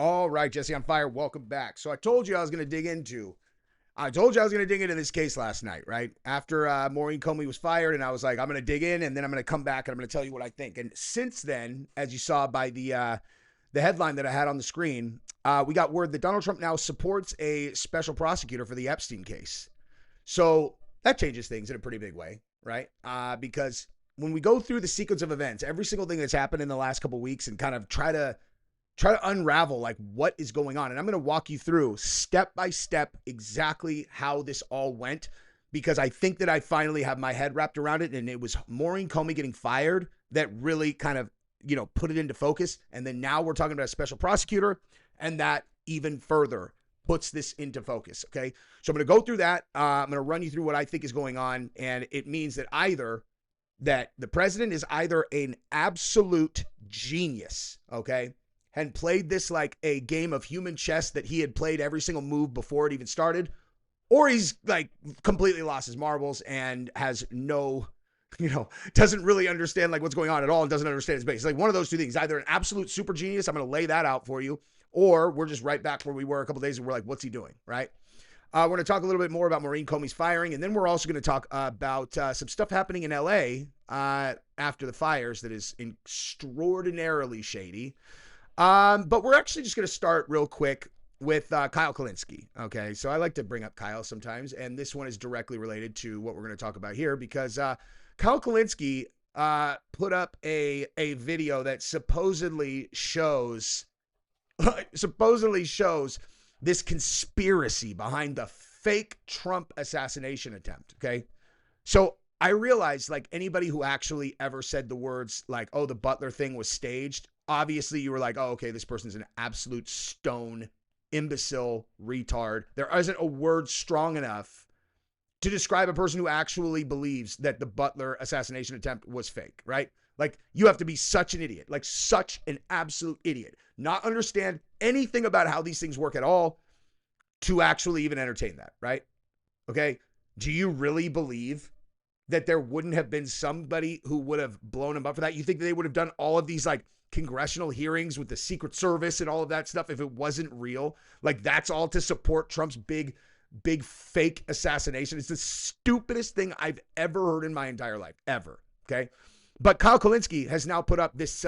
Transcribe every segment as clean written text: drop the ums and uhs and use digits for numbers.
All right, Jesse on fire. Welcome back. So I told you I was going to dig into this case last night, right? After Maureen Comey was fired, and I was like, I'm going to dig in, and then I'm going to come back and I'm going to tell you what I think. And since then, as you saw by the headline that I had on the screen, we got word that Donald Trump now supports a special prosecutor for the Epstein case. So that changes things in a pretty big way, right? Because when we go through the sequence of events, every single thing that's happened in the last couple of weeks, and kind of try to unravel like what is going on. And I'm going to walk you through step by step exactly how this all went, because I think that I finally have my head wrapped around it. And it was Maureen Comey getting fired that really kind of, put it into focus. And then now we're talking about a special prosecutor, and that even further puts this into focus. Okay. So I'm going to go through that. I'm going to run you through what I think is going on. And it means that that the president is either an absolute genius, okay, and played this like a game of human chess that he had played every single move before it even started, or he's like completely lost his marbles and has no, doesn't really understand like what's going on at all and doesn't understand his base. It's like one of those two things, either an absolute super genius, I'm going to lay that out for you, or we're just right back where we were a couple days and we're like, what's he doing, right? We're going to talk a little bit more about Maureen Comey's firing, and then we're also going to talk about some stuff happening in LA after the fires that is extraordinarily shady. But we're actually just going to start real quick with Kyle Kolinsky. Okay, so I like to bring up Kyle sometimes, and this one is directly related to what we're going to talk about here, because Kyle Kolinsky put up a video that supposedly shows this conspiracy behind the fake Trump assassination attempt. Okay, so I realized, like, anybody who actually ever said the words like, oh, the Butler thing was staged, obviously you were like, oh, okay, this person's an absolute stone, imbecile, retard. There isn't a word strong enough to describe a person who actually believes that the Butler assassination attempt was fake, right? Like, you have to be such an idiot, like such an absolute idiot, not understand anything about how these things work at all to actually even entertain that, right? Okay. Do you really believe that there wouldn't have been somebody who would have blown him up for that? You think they would have done all of these like congressional hearings with the Secret Service and all of that stuff if it wasn't real? Like, that's all to support Trump's big fake assassination. It's the stupidest thing I've ever heard in my entire life, ever. Okay. But Kyle Kolinsky has now put up this,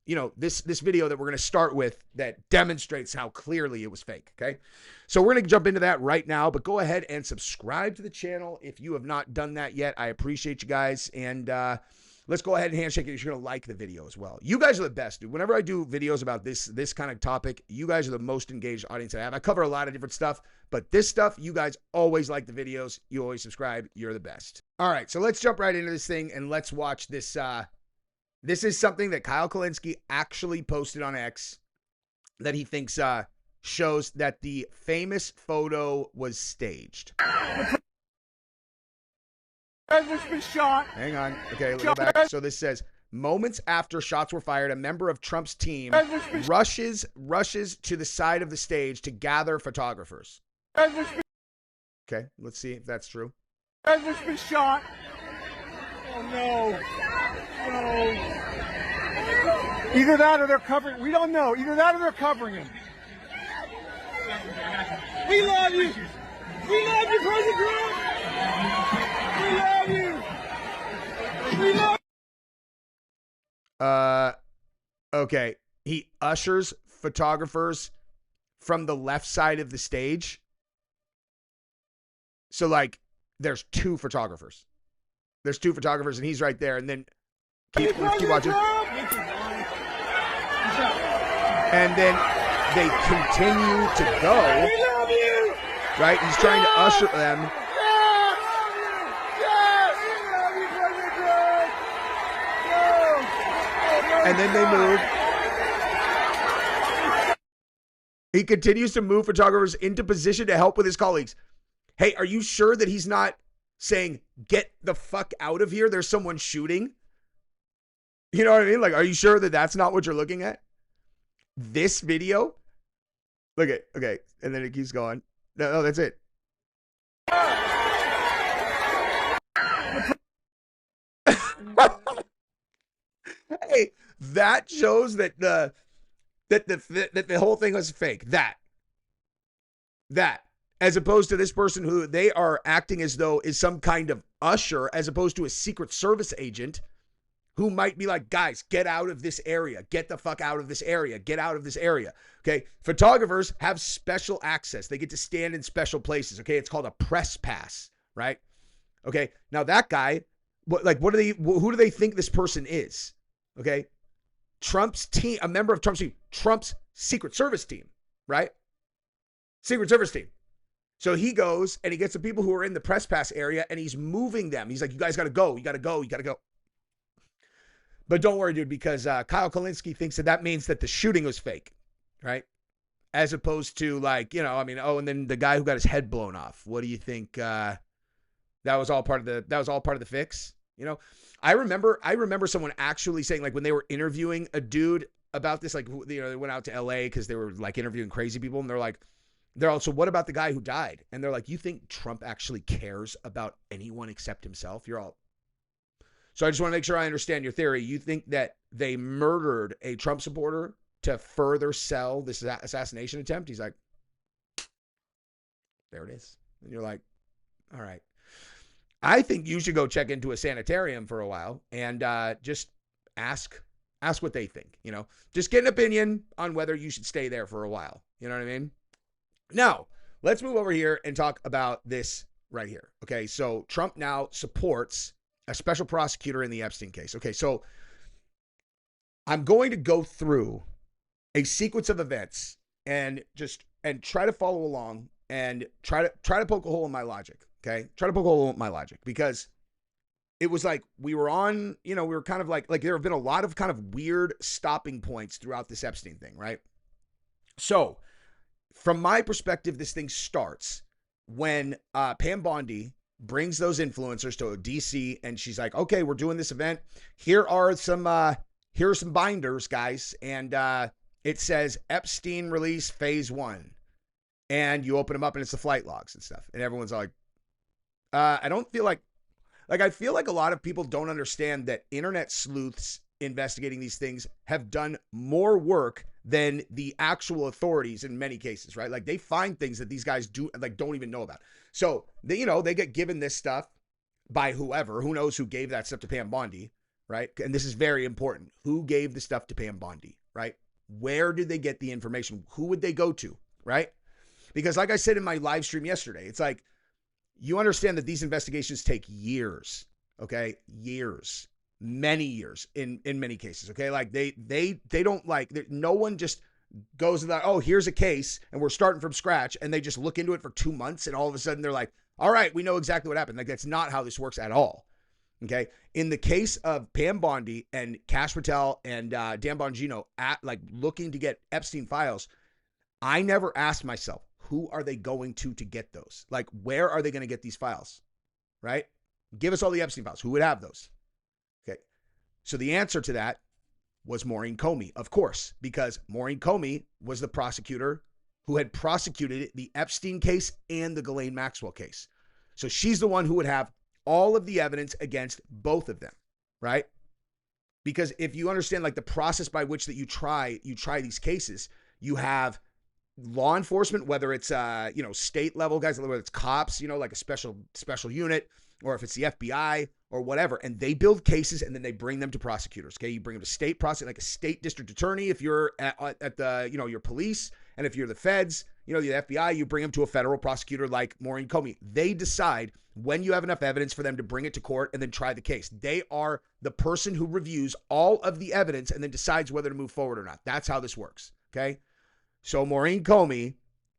this video that we're going to start with that demonstrates how clearly it was fake. Okay. So we're going to jump into that right now, but go ahead and subscribe to the channel if you have not done that yet. I appreciate you guys. And, let's go ahead and handshake it if you're going to like the video as well. You guys are the best, dude. Whenever I do videos about this kind of topic, you guys are the most engaged audience I have. I cover a lot of different stuff, but this stuff, you guys always like the videos. You always subscribe. You're the best. All right, so let's jump right into this thing and let's watch this. This is something that Kyle Kolinsky actually posted on X that he thinks shows that the famous photo was staged. President's been shot. Hang on. Okay, let's go back. So this says, moments after shots were fired, a member of Trump's team rushes to the side of the stage to gather photographers. Okay, let's see if that's true. President's been shot. Oh, no. No. Either that or they're covering. We don't know. Either that or they're covering him. We love you. We love you, President Trump. We love you. We love okay. He ushers photographers from the left side of the stage. So, like, there's two photographers. There's two photographers, and he's right there. And then keep watching. And then they continue to go. We love you. Right? He's trying to usher them. And then they move. He continues to move photographers into position to help with his colleagues. Hey, are you sure that he's not saying, get the fuck out of here? There's someone shooting. You know what I mean? Like, are you sure that that's not what you're looking at? This video? Look at, okay. And then it keeps going. No, that's it. Hey, that shows that that the whole thing was fake. That as opposed to this person who they are acting as though is some kind of usher, as opposed to a Secret Service agent who might be like, guys, get out of this area. Get the fuck out of this area. Get out of this area. Okay. Photographers have special access. They get to stand in special places. Okay. It's called a press pass, right? Okay. Now that guy, who do they think this person is? Okay. Trump's team, a member of Trump's team, Trump's Secret Service team, right? Secret Service team. So he goes and he gets the people who are in the press pass area and he's moving them. He's like, you guys got to go. You got to go. You got to go. But don't worry, dude, because Kyle Kolinsky thinks that means that the shooting was fake, right? As opposed to like, and then the guy who got his head blown off. What do you think? That was all part of the fix. I remember someone actually saying, like, when they were interviewing a dude about this, like, they went out to LA because they were like interviewing crazy people, and they're also, what about the guy who died? And they're like, you think Trump actually cares about anyone except himself? You're all. So I just want to make sure I understand your theory. You think that they murdered a Trump supporter to further sell this assassination attempt? He's like, there it is. And you're like, all right. I think you should go check into a sanitarium for a while and just ask what they think. Just get an opinion on whether you should stay there for a while. You know what I mean? Now, let's move over here and talk about this right here. Okay, so Trump now supports a special prosecutor in the Epstein case. Okay, so I'm going to go through a sequence of events and try to follow along and try to poke a hole in my logic. Okay, try to poke a hole in my logic, because it was like we were kind of like there have been a lot of kind of weird stopping points throughout this Epstein thing, right? So from my perspective, this thing starts when Pam Bondi brings those influencers to DC, and she's like, okay, we're doing this event. Here are some binders, guys. And it says Epstein release phase 1. And you open them up and it's the flight logs and stuff. And everyone's like, I don't feel like I feel like a lot of people don't understand that internet sleuths investigating these things have done more work than the actual authorities in many cases, right? Like, they find things that these guys don't even know about. So they get given this stuff by whoever, who knows who gave that stuff to Pam Bondi, right? And this is very important. Who gave the stuff to Pam Bondi, right? Where did they get the information? Who would they go to, right? Because like I said in my live stream yesterday, it's like, you understand that these investigations take years, okay? Years, many years in many cases, okay? Like they don't no one just goes to that, oh, here's a case and we're starting from scratch, and they just look into it for 2 months and all of a sudden they're like, all right, we know exactly what happened. Like, that's not how this works at all, okay? In the case of Pam Bondi and Kash Patel and Dan Bongino looking to get Epstein files, I never asked myself, who are they going to get those? Like, where are they going to get these files, right? Give us all the Epstein files. Who would have those? Okay. So the answer to that was Maureen Comey, of course, because Maureen Comey was the prosecutor who had prosecuted the Epstein case and the Ghislaine Maxwell case. So she's the one who would have all of the evidence against both of them, right? Because if you understand like the process by which that you try these cases, you have law enforcement, whether it's state level guys, whether it's cops, like a special unit, or if it's the FBI or whatever, and they build cases and then they bring them to prosecutors. Okay, you bring them to state prosecutor, like a state district attorney if you're at the your police, and if you're the feds, the FBI, you bring them to a federal prosecutor like Maureen Comey. They decide when you have enough evidence for them to bring it to court and then try the case. They are the person who reviews all of the evidence and then decides whether to move forward or not. That's how this works. Okay. So Maureen Comey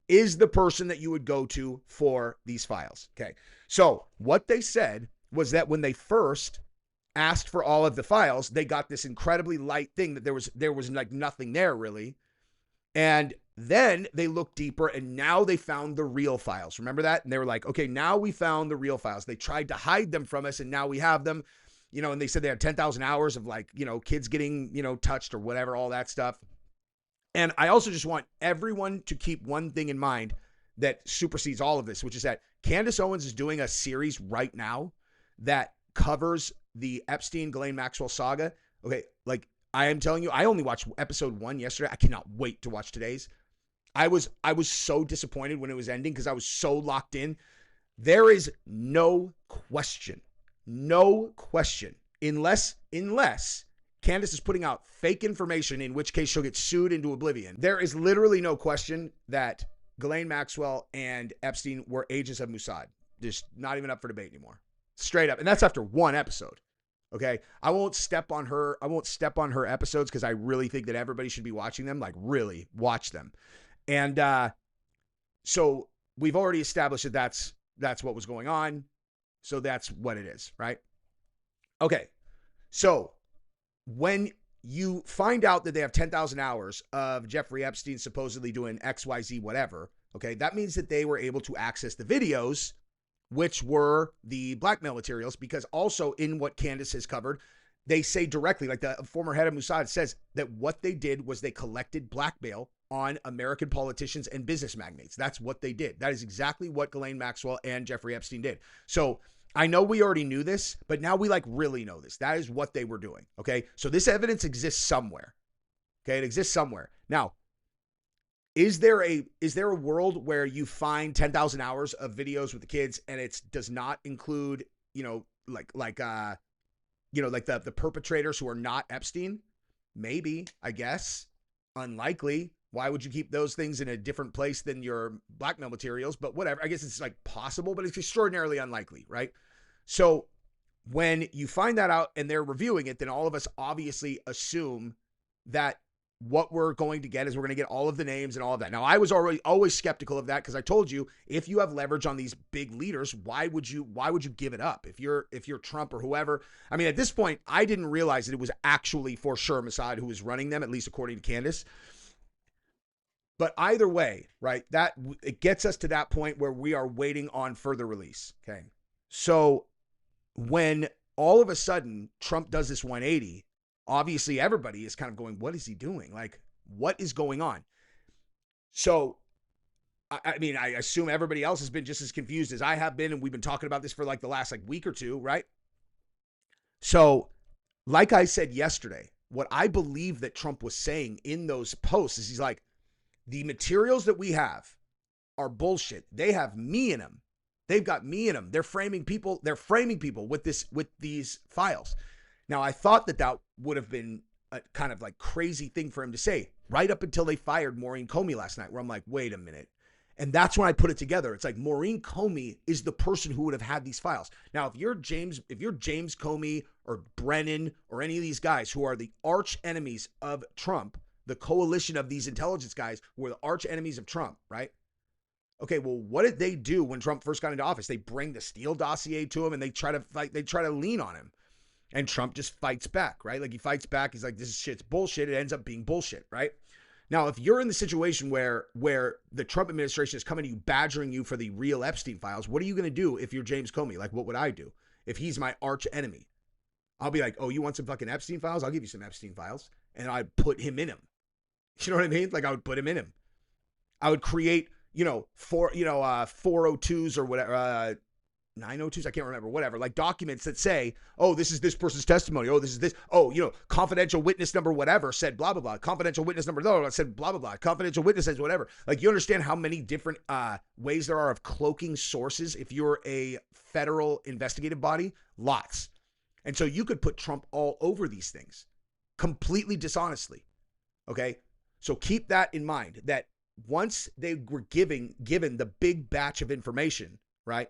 is the person that you would go to for these files. Okay. So what they said was that when they first asked for all of the files, they got this incredibly light thing that there was like nothing there really. And then they looked deeper and now they found the real files. Remember that? And they were like, okay, now we found the real files. They tried to hide them from us and now we have them, and they said they had 10,000 hours of kids getting, touched or whatever, all that stuff. And I also just want everyone to keep one thing in mind that supersedes all of this, which is that Candace Owens is doing a series right now that covers the Epstein Ghislaine Maxwell saga. Okay, like I am telling you, I only watched episode 1 yesterday. I cannot wait to watch today's. I was so disappointed when it was ending because I was so locked in. There is no question, unless Candace is putting out fake information, in which case she'll get sued into oblivion. There is literally no question that Ghislaine Maxwell and Epstein were agents of Mossad. Just not even up for debate anymore. Straight up. And that's after 1 episode. Okay. I won't step on her episodes because I really think that everybody should be watching them. Like, really watch them. And so we've already established that that's what was going on. So that's what it is, right? Okay. So when you find out that they have 10,000 hours of Jeffrey Epstein supposedly doing XYZ, whatever, okay, that means that they were able to access the videos, which were the blackmail materials, because also in what Candace has covered, they say directly, like the former head of Mossad says, that what they did was they collected blackmail on American politicians and business magnates. That's what they did. That is exactly what Ghislaine Maxwell and Jeffrey Epstein did. So I know we already knew this, but now we like really know this. That is what they were doing. Okay. So this evidence exists somewhere. Okay. It exists somewhere. Now, is there a world where you find 10,000 hours of videos with the kids and it does not include, like the perpetrators who are not Epstein? Maybe, I guess. Unlikely. Why would you keep those things in a different place than your blackmail materials? But whatever. I guess it's like possible, but it's extraordinarily unlikely, right? So when you find that out and they're reviewing it, then all of us obviously assume that what we're going to get is we're going to get all of the names and all of that. Now, I was always skeptical of that because I told you, if you have leverage on these big leaders, why would you give it up? If you're Trump or whoever. I mean, at this point, I didn't realize that it was actually for sure Mossad who was running them, at least according to Candace. But either way, right, that it gets us to that point where we are waiting on further release. Okay. So when all of a sudden Trump does this 180, obviously everybody is kind of going, what is he doing? Like, what is going on? So, I mean, I assume everybody else has been just as confused as I have been. And we've been talking about this for like the last week or two, right? So like I said yesterday, what I believe that Trump was saying in those posts is he's like, the materials that we have are bullshit. They have me in them. They've got me in them. They're framing people. They're framing people with these files. Now, I thought that would have been a kind of like crazy thing for him to say right up until they fired Maureen Comey last night, where I'm like, wait a minute. And that's when I put it together. It's like Maureen Comey is the person who would have had these files. Now, if you're James Comey or Brennan or any of these guys who are the arch enemies of Trump, the coalition of these intelligence guys were the arch enemies of Trump, right? Okay, well, what did they do when Trump first got into office? They bring the Steele dossier to him and they try to lean on him. And Trump just fights back, right? Like he fights back. He's like, this shit's bullshit. It ends up being bullshit, right? Now, if you're in the situation where the Trump administration is coming to you, badgering you for the real Epstein files, what are you going to do if you're James Comey? Like, what would I do if he's my arch enemy? I'll be like, oh, you want some fucking Epstein files? I'll give you some Epstein files. And I'd put him in him. You know what I mean? Like I would put him in him. I would create, 402s or whatever, 902s. I can't remember, whatever, like documents that say, oh, this is this person's testimony. Oh, this is this. Oh, confidential witness number, whatever said blah, blah, blah. Confidential witness number, said blah, blah, blah. Confidential witness says whatever. Like you understand how many different ways there are of cloaking sources if you're a federal investigative body? Lots. And so you could put Trump all over these things completely dishonestly. Okay. So keep that in mind, that once they were given the big batch of information, right?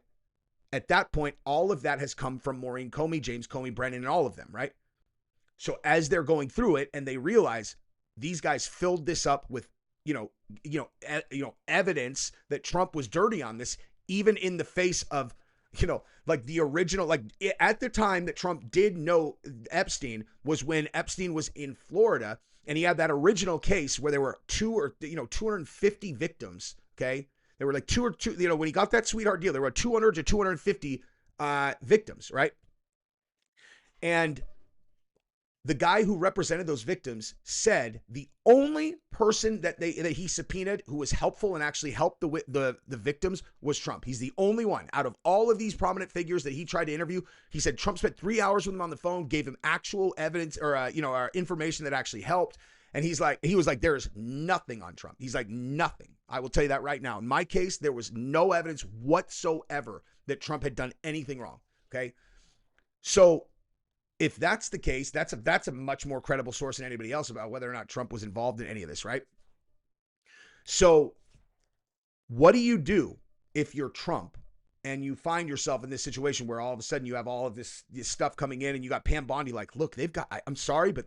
At that point, all of that has come from Maureen Comey, James Comey, Brennan, and all of them, right? So as they're going through it and they realize these guys filled this up with, evidence that Trump was dirty on this, even in the face of, like the original, like at the time that Trump did know Epstein was when Epstein was in Florida. And he had that original case where there were 250 victims. Okay. There were like when he got that sweetheart deal, there were 200 to 250 victims. Right. And the guy who represented those victims said the only person that he subpoenaed who was helpful and actually helped the victims was Trump. He's the only one out of all of these prominent figures that he tried to interview. He said Trump spent 3 hours with him on the phone, gave him actual evidence or information that actually helped. And he was like, there is nothing on Trump. He's like, nothing. I will tell you that right now. In my case, there was no evidence whatsoever that Trump had done anything wrong. Okay. So if that's the case, that's a much more credible source than anybody else about whether or not Trump was involved in any of this, right? So what do you do if you're Trump and you find yourself in this situation where all of a sudden you have all of this stuff coming in and you got Pam Bondi like, look, I'm sorry, but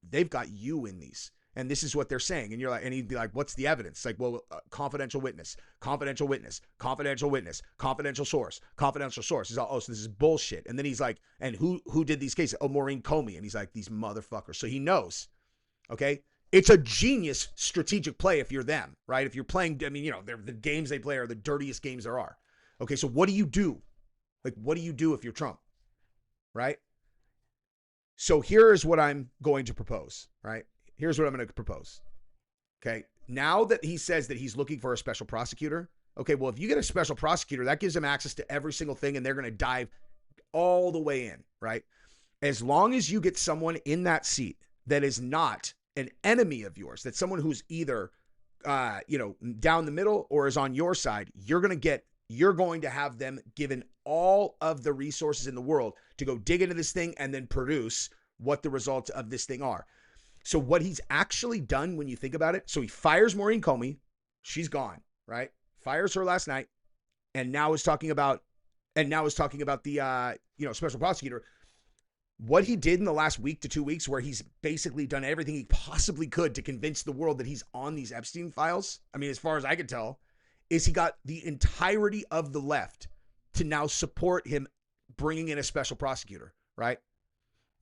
they've got you in these. And this is what they're saying. And you're like, and he'd be like, what's the evidence? It's like, well, confidential witness, confidential witness, confidential witness, confidential source, confidential source. He's all, oh, so this is bullshit. And then he's like, and who did these cases? Oh, Maureen Comey. And he's like, these motherfuckers. So he knows, okay? It's a genius strategic play if you're them, right? If you're playing, I mean, the games they play are the dirtiest games there are. Okay, so what do you do? Like, what do you do if you're Trump, right? So here's what I'm going to propose, right? Here's what I'm going to propose. Okay. Now that he says that he's looking for a special prosecutor. Okay. Well, if you get a special prosecutor, that gives them access to every single thing and they're going to dive all the way in, right? As long as you get someone in that seat that is not an enemy of yours, that's someone who's either, down the middle or is on your side, you're going to have them given all of the resources in the world to go dig into this thing and then produce what the results of this thing are. So what he's actually done when you think about it, so he fires Maureen Comey. She's gone, right? Fires her last night and now is talking about the, special prosecutor. What he did in the last week to 2 weeks where he's basically done everything he possibly could to convince the world that he's on these Epstein files. I mean, as far as I could tell, is he got the entirety of the left to now support him bringing in a special prosecutor, right?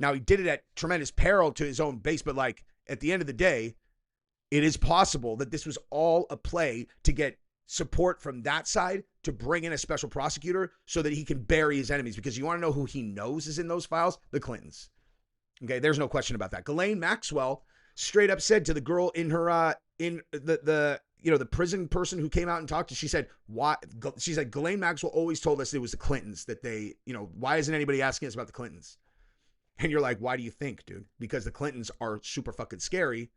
Now, he did it at tremendous peril to his own base, but like at the end of the day, it is possible that this was all a play to get support from that side to bring in a special prosecutor so that he can bury his enemies. Because you want to know who he knows is in those files? The Clintons. Okay, there's no question about that. Ghislaine Maxwell straight up said to the girl in her, the prison person who came out and talked to, she said, why? She said, Ghislaine Maxwell always told us it was the Clintons that they, why isn't anybody asking us about the Clintons? And you're like, why do you think, dude? Because the Clintons are super fucking scary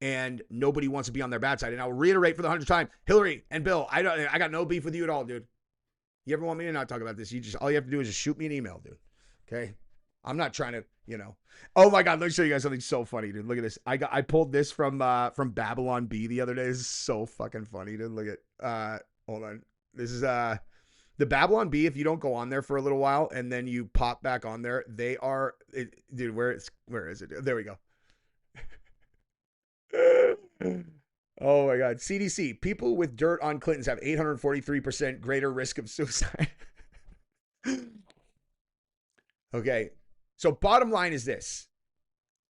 and nobody wants to be on their bad side. And I'll reiterate for the 100th time, Hillary and Bill, I got no beef with you at all, dude. You ever want me to not talk about this? All you have to do is just shoot me an email, dude. Okay? I'm not trying to, Oh my God, let me show you guys something so funny, dude. Look at this. I pulled this from Babylon Bee the other day. This is so fucking funny, dude. Look at, hold on. This is, the Babylon Bee, if you don't go on there for a little while and then you pop back on there, they are, dude, where is it? There we go. Oh my God. CDC, people with dirt on Clintons have 843% greater risk of suicide. Okay. So bottom line is this.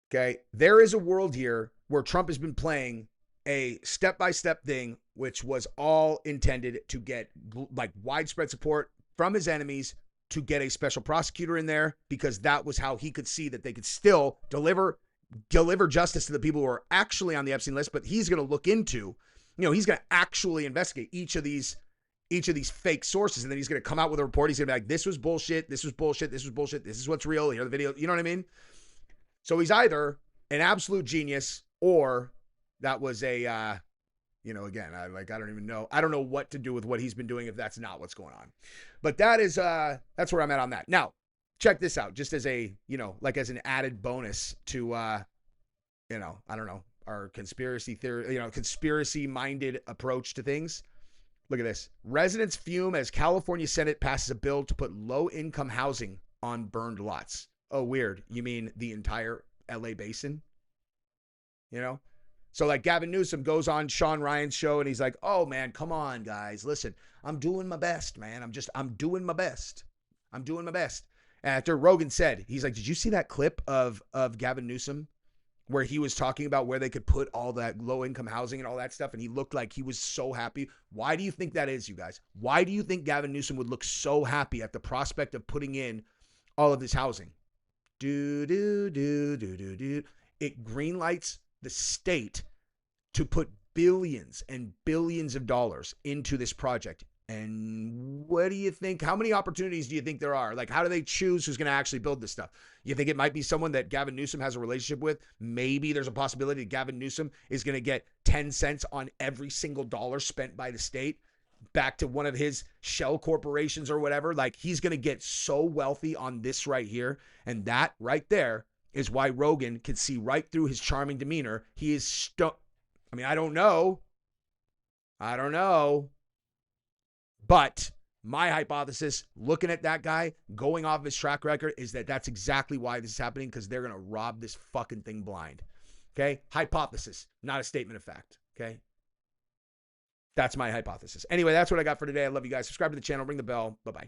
Okay. There is a world here where Trump has been playing a step-by-step thing, which was all intended to get like widespread support from his enemies to get a special prosecutor in there, because that was how he could see that they could still deliver justice to the people who are actually on the Epstein list. But he's going to look into, he's going to actually investigate each of these fake sources. And then he's going to come out with a report. He's going to be like, this was bullshit. This was bullshit. This was bullshit. This is what's real. Here are the video. You know what I mean? So he's either an absolute genius or that was a, again, I don't even know. I don't know what to do with what he's been doing if that's not what's going on. But that's where I'm at on that. Now, check this out, just as a, as an added bonus to, I don't know, our conspiracy theory, conspiracy-minded approach to things. Look at this. Residents fume as California Senate passes a bill to put low-income housing on burned lots. Oh, weird. You mean the entire LA basin? So like Gavin Newsom goes on Sean Ryan's show and he's like, oh man, come on guys. Listen, I'm doing my best, man. I'm doing my best. I'm doing my best. And after Rogan said, he's like, did you see that clip of Gavin Newsom where he was talking about where they could put all that low income housing and all that stuff? And he looked like he was so happy. Why do you think that is, you guys? Why do you think Gavin Newsom would look so happy at the prospect of putting in all of this housing? It greenlights the state to put billions and billions of dollars into this project. And what do you think? How many opportunities do you think there are? Like, how do they choose who's going to actually build this stuff? You think it might be someone that Gavin Newsom has a relationship with? Maybe there's a possibility that Gavin Newsom is going to get 10 cents on every single dollar spent by the state back to one of his shell corporations or whatever. Like, he's going to get so wealthy on this right here. And that right there is why Rogan can see right through his charming demeanor. He is I mean, I don't know. But my hypothesis, looking at that guy, going off his track record, is that that's exactly why this is happening, because they're going to rob this fucking thing blind. Okay? Hypothesis, not a statement of fact. Okay? That's my hypothesis. Anyway, that's what I got for today. I love you guys. Subscribe to the channel. Ring the bell. Bye-bye.